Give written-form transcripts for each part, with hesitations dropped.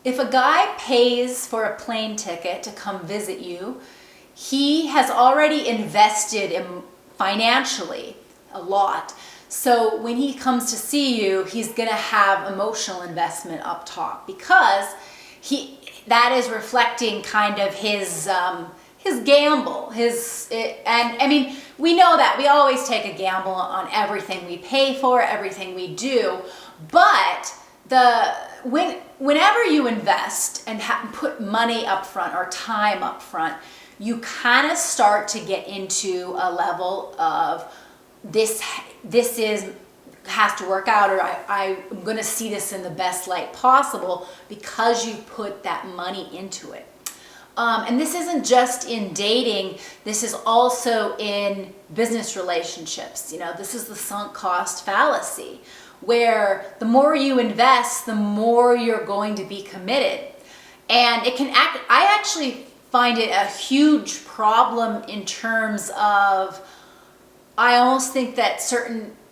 if a guy pays for a plane ticket to come visit you, he has already invested in financially a lot. So when he comes to see you, he's going to have emotional investment up top, because that is reflecting kind of his gamble, and I mean, we know that we always take a gamble on everything we pay for, everything we do, but whenever you invest and put money up front or time up front, you kind of start to get into a level of this has to work out, or I'm going to see this in the best light possible, because you put that money into it. And this isn't just in dating, this is also in business relationships. This is the sunk cost fallacy, where the more you invest, the more you're going to be committed. And I actually find it a huge problem in terms of, I almost think that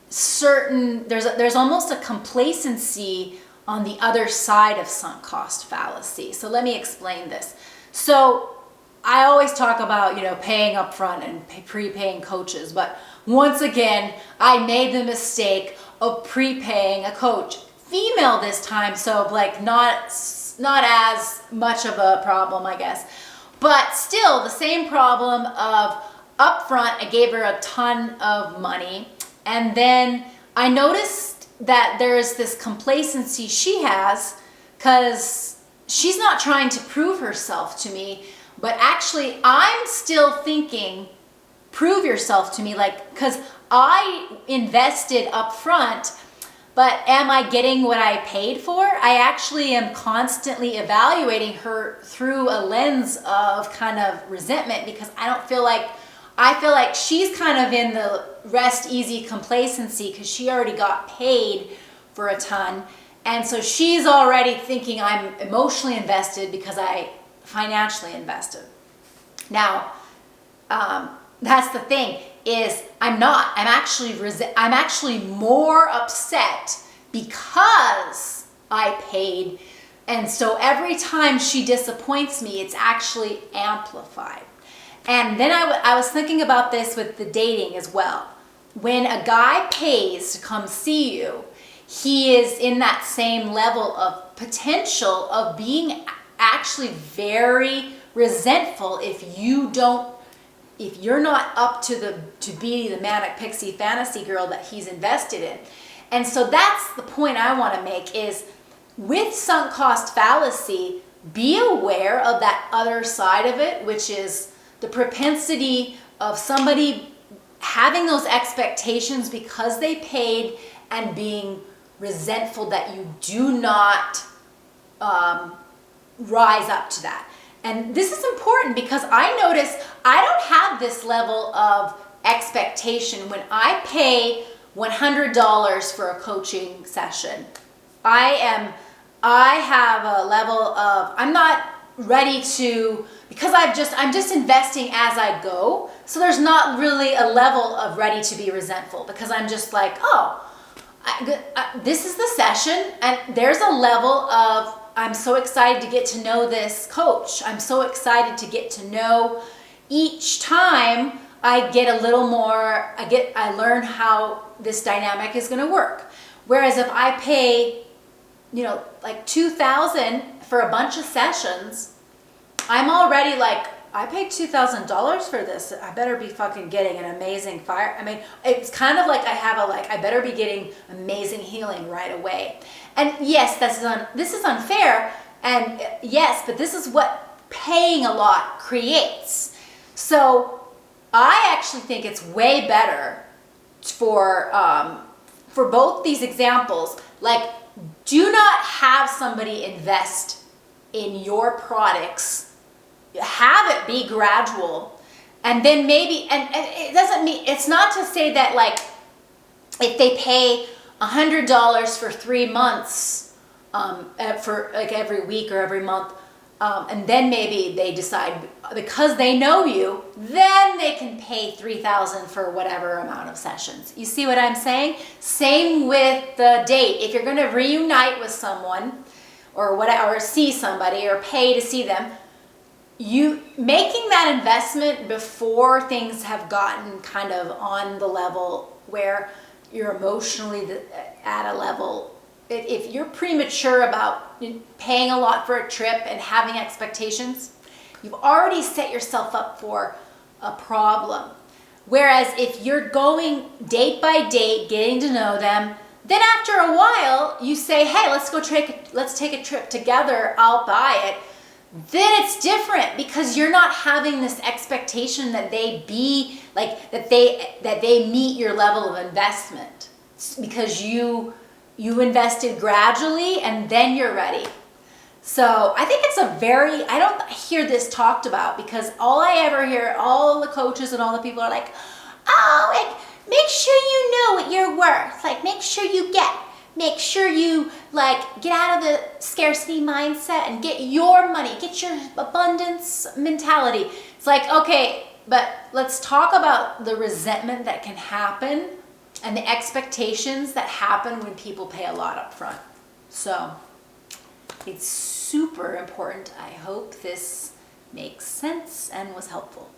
there's almost a complacency on the other side of sunk cost fallacy. So let me explain this. So I always talk about, paying up front and prepaying coaches, but once again, I made the mistake of prepaying a coach, female this time, so not as much of a problem, I guess, but still the same problem of upfront. I gave her a ton of money, and then I noticed that there's this complacency she has, because she's not trying to prove herself to me, but actually I'm still thinking, prove yourself to me, because I invested up front, but am I getting what I paid for? I actually am constantly evaluating her through a lens of kind of resentment, because I feel like she's kind of in the rest easy complacency, because she already got paid for a ton. And so she's already thinking I'm emotionally invested because I financially invested. Now, that's the thing, is I'm not. I'm actually more upset because I paid. And so every time she disappoints me, it's actually amplified. And then I was thinking about this with the dating as well. When a guy pays to come see you, he is in that same level of potential of being actually very resentful if you're not up to be the manic pixie fantasy girl that he's invested in. And so that's the point I want to make, is with sunk cost fallacy, be aware of that other side of it, which is the propensity of somebody having those expectations because they paid, and being resentful that you do not rise up to that. And this is important, because I notice I don't have this level of expectation when I pay $100 for a coaching session. I have a level of, I'm not ready to, because I'm just investing as I go. So there's not really a level of ready to be resentful, because I'm just like, this is the session, and there's a level of, I'm so excited to get to know this coach. I'm so excited to get to know, each time I get a little more, I learn how this dynamic is going to work. Whereas if I pay, like $2,000 for a bunch of sessions, I'm already like, I paid $2,000 for this. I better be fucking getting an amazing fire. I mean, it's kind of like I better be getting amazing healing right away. And yes, this is unfair. And yes, but this is what paying a lot creates. So I actually think it's way better for both these examples. Like, do not have somebody invest in your products. Have it be gradual, and then maybe, and it doesn't mean, it's not to say that like if they pay $100 for 3 months, for like every week or every month, and then maybe they decide, because they know you, then they can pay $3,000 for whatever amount of sessions. You see what I'm saying? Same with the date. If you're going to reunite with someone, or whatever, or see somebody or pay to see them, you making that investment before things have gotten kind of on the level where you're emotionally at a level, if you're premature about paying a lot for a trip and having expectations, you've already set yourself up for a problem. Whereas if you're going date by date, getting to know them, then after a while you say, hey, let's take a trip together, I'll buy it. Then it's different because you're not having this expectation that they be like, that they meet your level of investment, because you invested gradually and then you're ready. So I think it's I don't hear this talked about, because all I ever hear, all the coaches and all the people are like, oh, like, make sure you know what you're worth. Like, make sure you like get out of the scarcity mindset and get your money, get your abundance mentality. It's like, okay, but let's talk about the resentment that can happen and the expectations that happen when people pay a lot up front. So it's super important. I hope this makes sense and was helpful.